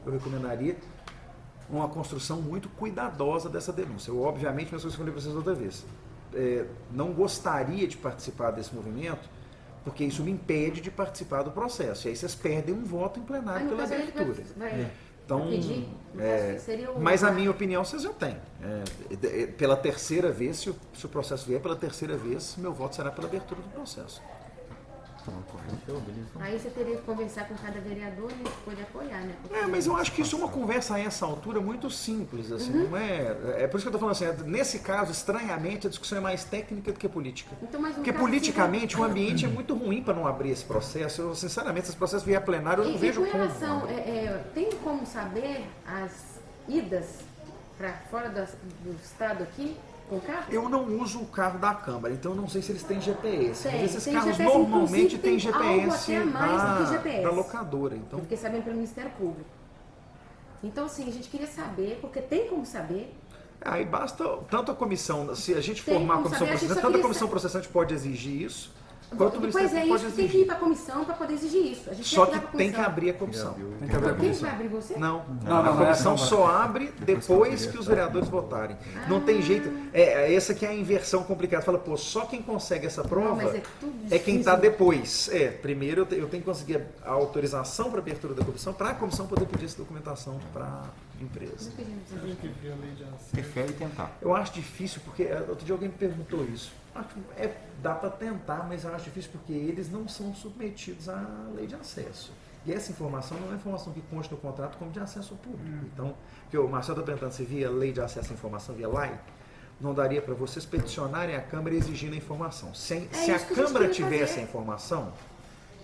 eu recomendaria uma construção muito cuidadosa dessa denúncia. Eu, obviamente, mas eu falei para vocês outra vez, não gostaria de participar desse movimento, porque isso me impede de participar do processo. E aí vocês perdem um voto em plenário pela abertura. Então, mas a minha opinião vocês já têm. Pela terceira vez, se o processo vier pela terceira vez, meu voto será pela abertura do processo. Aí você teria que conversar com cada vereador e poder apoiar, né? Mas eu acho que isso é uma conversa a essa altura muito simples, assim, não é por isso que eu estou falando assim, nesse caso, estranhamente, a discussão é mais técnica do que política. Então, porque politicamente o ambiente é muito ruim para não abrir esse processo. Eu, sinceramente, se esse processo vier a plenário, eu não vejo como. Tem como saber as idas para fora do estado aqui? Com carro? Eu não uso o carro da Câmara, então eu não sei se eles têm GPS. Mas esses tem carros GPS, normalmente têm GPS GPS mais do que GPS. da locadora. Então... Eu fiquei sabendo pelo Ministério Público. Então, assim, a gente queria saber, porque tem como saber. Aí basta, tanto a comissão, se a gente formar a comissão processante, tanto a comissão processante pode exigir isso, quanto o Ministério Público pode exigir. Tem que ir para a comissão para poder exigir isso. Só que tem que abrir a comissão. Quem vai abrir você? Não, a comissão só abre depois que os vereadores votarem. Não tem jeito. Essa que é a inversão complicada. Fala, pô, só quem consegue essa prova é quem está depois. Primeiro eu tenho que conseguir a autorização para abertura da comissão, para a comissão poder pedir essa documentação para a empresa. Prefere tentar. Eu acho difícil, porque outro dia alguém me perguntou isso. Dá para tentar, mas eu acho difícil porque eles não são submetidos à lei de acesso. E essa informação não é informação que consta no contrato como de acesso público. Então, porque o Marcelo está perguntando se via lei de acesso à informação, via lei, não daria para vocês peticionarem a Câmara exigindo a informação. Se a Câmara tivesse a informação,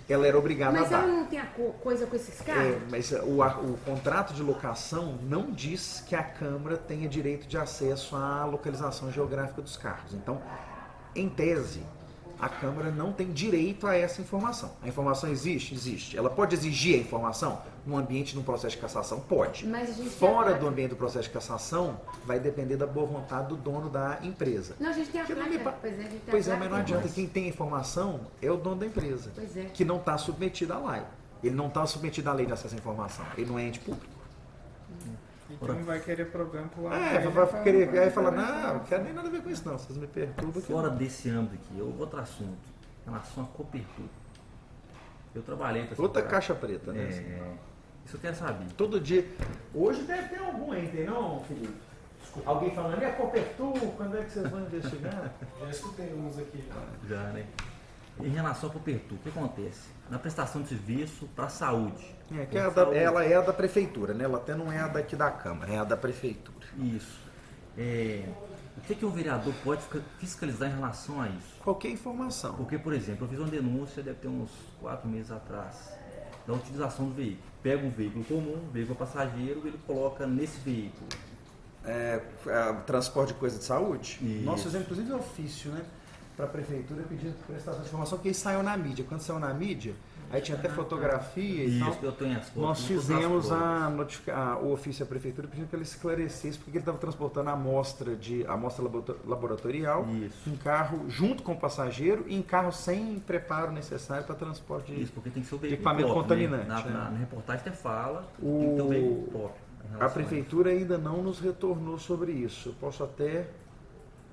ela era obrigada a dar. Mas ela não tem a coisa com esses carros? Mas o contrato de locação não diz que a Câmara tenha direito de acesso à localização geográfica dos carros. Então, em tese, a Câmara não tem direito a essa informação. A informação existe? Existe. Ela pode exigir a informação no ambiente de um processo de cassação? Pode. Mas fora do ambiente do processo de cassação, vai depender da boa vontade do dono da empresa. Não, a gente tem a placa. Pois é, mas não adianta. Quem tem a informação é o dono da empresa, que não está submetido à lei. Ele não está submetido à lei de acesso à informação. Ele não é ente público. Então não vai querer problema pro lado. Vai querer, aí fala, não quero nem nada a ver com isso não, vocês me perturbam. Fora desse âmbito aqui, outro assunto, em relação à cobertura. Eu trabalhei para outra caixa preta, né? Isso eu quero saber. Todo dia. Hoje deve ter algum aí, tem não, Felipe? Alguém falando, e a cobertura, quando é que vocês vão investigar? Já escutei uns aqui. Já, né? Em relação à cobertura, o que acontece? Na prestação de serviço para a saúde. Ela é a da prefeitura, né? Ela até não é a daqui da Câmara, é a da prefeitura. Isso. O que um vereador pode fiscalizar em relação a isso? Qualquer informação. Porque, por exemplo, eu fiz uma denúncia, deve ter uns 4 meses atrás, da utilização do veículo. Pega um veículo comum, um veículo passageiro, ele coloca nesse veículo. Transporte de coisa de saúde? Isso. Nós fizemos, inclusive, ofício, né? Para a prefeitura pedindo prestação de informação, porque isso saiu na mídia. Quando saiu na mídia, aí tinha até fotografia e tal. Eu tenho as fotos. Nós fizemos o ofício à prefeitura pedindo que ele esclarecesse porque ele estava transportando a amostra laboratorial em carro junto com o passageiro e em carro sem preparo necessário para transporte porque tem que ser o de equipamento contaminante. Né? Na reportagem até fala que tem que ter o veículo próprio. A prefeitura ainda não nos retornou sobre isso. Eu posso até...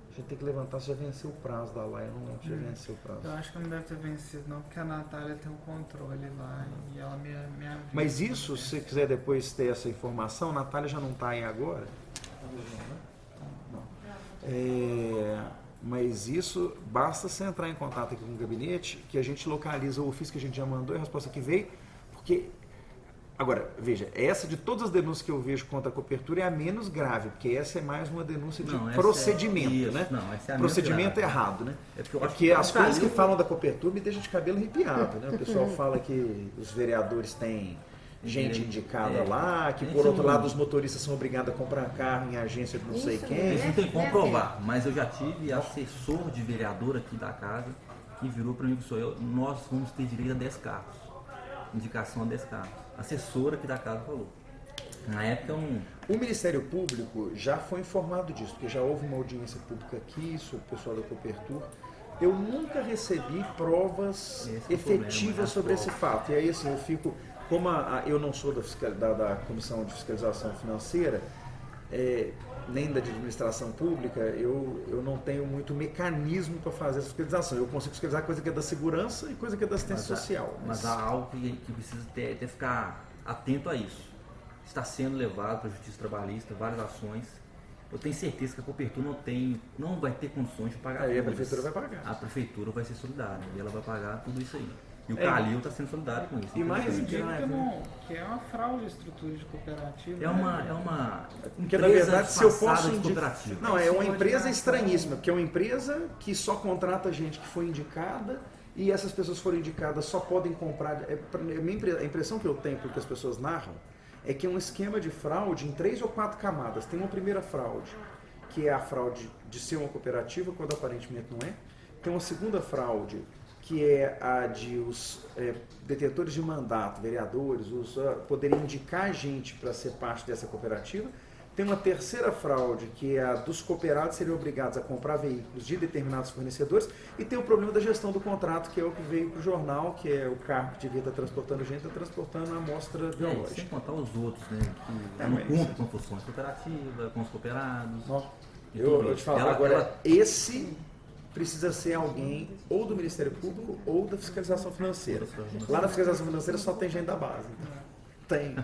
A gente tem que levantar se já venceu o prazo da lei. Eu não lembro se já venceu o prazo. Eu acho que não deve ter vencido, não, porque a Natália tem um controle lá e ela me avisa. Mas isso, se você quiser depois ter essa informação, a Natália já não está aí agora. Mas isso, basta você entrar em contato aqui com o gabinete, que a gente localiza o ofício que a gente já mandou e a resposta que veio, porque... Agora, veja, essa de todas as denúncias que eu vejo contra a cobertura é a menos grave, porque essa é mais uma denúncia de procedimento, né? Essa é a procedimento errado, né? Porque as coisas que falam da cobertura me deixam de cabelo arrepiado, né? O pessoal fala que os vereadores têm gente indicada lá, que por outro lado os motoristas são obrigados a comprar carro em agência de não sei quem. Isso não tem como provar, mas eu já tive assessor de vereador aqui da casa que virou para mim que sou eu, nós vamos ter direito a 10 carros, indicação a 10 carros. Assessora aqui da casa falou. Na época o Ministério Público já foi informado disso, porque já houve uma audiência pública aqui sobre o pessoal da cobertura. Eu nunca recebi provas efetivas sobre esse fato. E aí assim, eu fico como eu não sou da Comissão de Fiscalização Financeira, nem da de administração pública, eu não tenho muito mecanismo para fazer essa fiscalização. Eu consigo fiscalizar coisa que é da segurança e coisa que é da assistência social. Mas há algo que precisa ficar atento a isso. Está sendo levado para a Justiça Trabalhista, várias ações. Eu tenho certeza que a Copertur não vai ter condições de pagar tudo. Aí a prefeitura vai pagar. A prefeitura vai ser solidária e ela vai pagar tudo isso aí. E o Calil está sendo solidário com isso. E mais que é uma fraude a estrutura de cooperativa. É uma porque na verdade, se eu posso indicar. Não, é uma empresa estranhíssima, porque é uma empresa que só contrata gente que foi indicada e essas pessoas foram indicadas só podem comprar. A impressão que eu tenho, porque as pessoas narram, é que é um esquema de fraude em 3 ou 4 camadas. Tem uma primeira fraude, que é a fraude de ser uma cooperativa, quando aparentemente não é. Tem uma segunda fraude, que é a de os detetores de mandato, vereadores, poderem indicar gente para ser parte dessa cooperativa. Tem uma terceira fraude, que é a dos cooperados serem obrigados a comprar veículos de determinados fornecedores. E tem o problema da gestão do contrato, que é o que veio para o jornal, que é o carro que devia estar transportando gente, está transportando a amostra biológica. Sem contar os outros, né? Que não cumprem com funções cooperativas, com os cooperados. Eu te falo, agora, esse precisa ser alguém ou do Ministério Público ou da Fiscalização Financeira. Lá na Fiscalização Financeira só tem gente da base. Tem.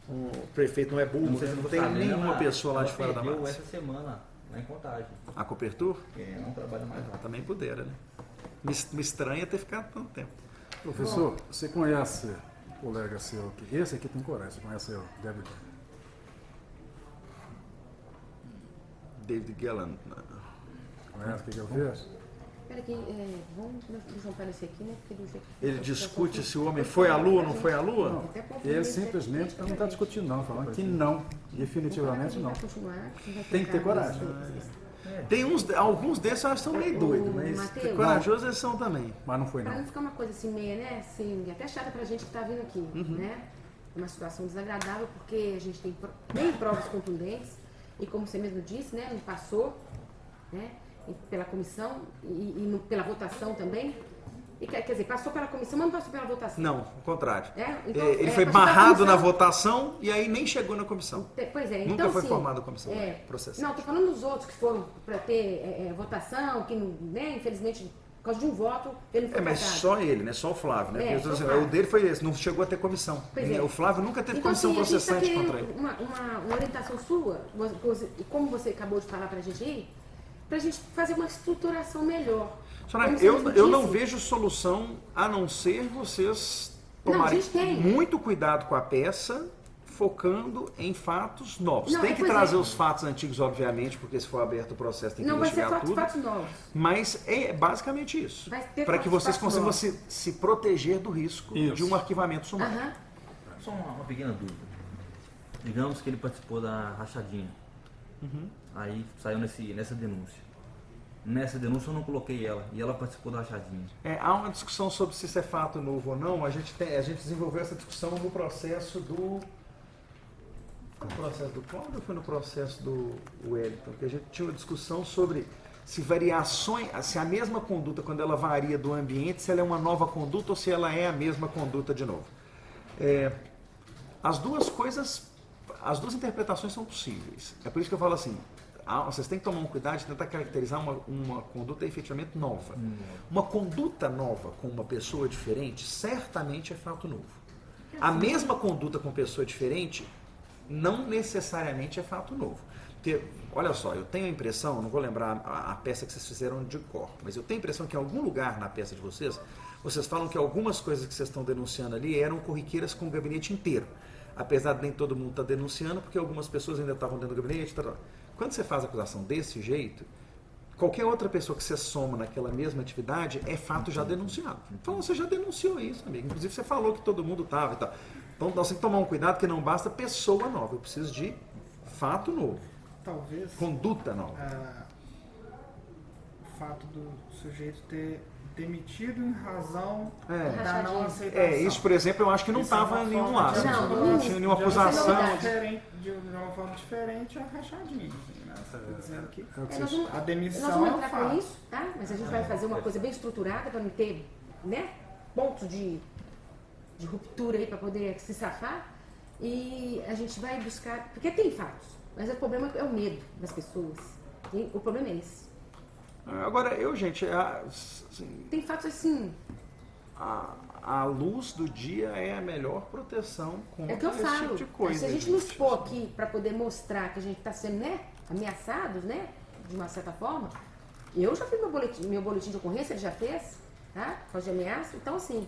O prefeito não é burro, não tem nenhuma pessoa lá de fora da base. Essa semana, lá em Contagem. A Copertur? Não trabalha mais lá. Também pudera, né? Me estranha ter ficado tanto tempo. Professor, você conhece o colega seu aqui? Esse aqui tem coragem, você conhece o David Gellan. Conhece o que ele fez? Espera aqui, vamos juntar esse aqui, né? Porque do jeito que Ele discute se o homem foi à Lua ou não foi à Lua? Não, ele simplesmente não está discutindo não, falando que não, definitivamente não. Tem que ter coragem. Tem alguns desses eu acho que são meio doidos, mas corajosos eles são também. Mas não foi Para não. não ficar uma coisa assim meio, né? Assim, até chata pra gente que tá vindo aqui, né? Uma situação desagradável porque a gente tem provas contundentes e como você mesmo disse, né? Não passou, né? Pela comissão e pela votação também. E, quer dizer, passou pela comissão, mas não passou pela votação. Não, ao contrário. Então, ele foi barrado na votação e aí nem chegou na comissão. Pois é, Nunca então, foi assim, formada a comissão processal. Não, estou falando dos outros que foram para ter votação, que, né, infelizmente, por causa de um voto, ele não foi mas passado. só ele, né? Só o Flávio, né? Porque, só o o dele foi esse, não chegou a ter comissão. O Flávio nunca teve então, comissão assim, processante a gente tá contra ele. uma orientação sua, e como você acabou de falar para a gente aí, para a gente fazer uma estruturação melhor. Eu não vejo solução a não ser vocês tomarem muito cuidado com a peça, focando em fatos novos. Tem que trazer os fatos antigos, obviamente, porque se for aberto o processo tem que investigar tudo. Não vai ser fatos novos. Mas é basicamente isso. Para que vocês consigam se proteger do risco de um arquivamento sumário. Só uma pequena dúvida. Digamos que ele participou da rachadinha. Aí saiu nessa denúncia. Nessa denúncia eu não coloquei ela, e ela participou da rachadinha. Há uma discussão sobre se isso é fato novo ou não. A gente desenvolveu essa discussão no processo do... Foi no processo do Cláudio ou foi no processo do Wellington? Porque a gente tinha uma discussão sobre se a mesma conduta, quando ela varia do ambiente, se ela é uma nova conduta ou se ela é a mesma conduta de novo. As duas interpretações são possíveis. É por isso que eu falo assim, vocês têm que tomar um cuidado de tentar caracterizar uma conduta efetivamente nova. Uma conduta nova com uma pessoa diferente, certamente é fato novo. A mesma conduta com pessoa diferente, não necessariamente é fato novo. Porque, olha só, eu tenho a impressão, não vou lembrar a peça que vocês fizeram de cor, mas eu tenho a impressão que em algum lugar na peça de vocês falam que algumas coisas que vocês estão denunciando ali eram corriqueiras com o gabinete inteiro. Apesar de nem todo mundo estar denunciando, porque algumas pessoas ainda estavam dentro do gabinete, tal. Quando você faz a acusação desse jeito, qualquer outra pessoa que você soma naquela mesma atividade é fato já denunciado. Então você já denunciou isso, amigo. Inclusive você falou que todo mundo estava e tal. Então nós temos que tomar um cuidado que não basta pessoa nova. Eu preciso de fato novo. Talvez. Conduta nova. O fato do sujeito ter demitido em razão da não aceitação. Isso, por exemplo, eu acho que não estava em nenhum lado. Não tinha nenhuma acusação. De uma forma diferente, a rachadinha. Né? Você está dizendo que a Nós demissão vamos é um entrar com fato. isso, tá? Mas a gente vai fazer uma coisa bem estruturada para não ter, né, pontos de de ruptura aí para poder se safar. E a gente vai buscar, porque tem fatos, mas o problema é o medo das pessoas. O problema é esse. Agora, gente, assim, tem fatos assim. A luz do dia é a melhor proteção contra esse tipo de coisa. Se a gente nos pôr aqui para poder mostrar que a gente está sendo, né, ameaçados, né, de uma certa forma, eu já fiz meu boletim de ocorrência, ele já fez, tá? Por causa de ameaça. Então, assim,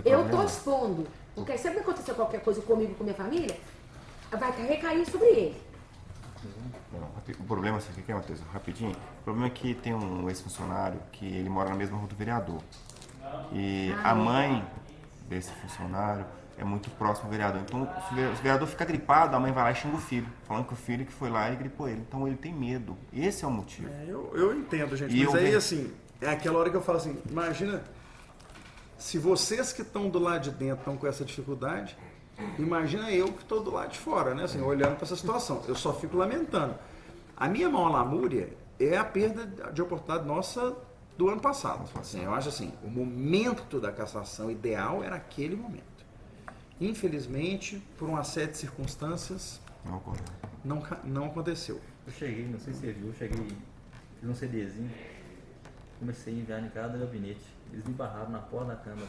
eu estou expondo. Porque aí, sempre que acontecer qualquer coisa comigo, com minha família, vai recair sobre ele. O problema, sabe o que é, Matheus? Rapidinho. O problema é que tem um ex-funcionário que ele mora na mesma rua do vereador. E a mãe desse funcionário é muito próximo ao vereador. Então, se o vereador fica gripado, a mãe vai lá e xinga o filho, falando que o filho que foi lá e gripou ele. Então, ele tem medo. Esse é o motivo. Eu entendo, gente. Mas aí, assim, é aquela hora que eu falo assim, imagina se vocês que estão do lado de dentro estão com essa dificuldade, imagina eu que estou do lado de fora, né? Assim, olhando para essa situação. Eu só fico lamentando. A minha maior lamúria é a perda de oportunidade nossa do ano passado. Assim, eu acho assim, o momento da cassação ideal era aquele momento. Infelizmente, por uma série de circunstâncias, não aconteceu. Eu cheguei, não sei se você viu, fiz um CDzinho, comecei a enviar em cada gabinete. Eles me barraram na porta da Câmara.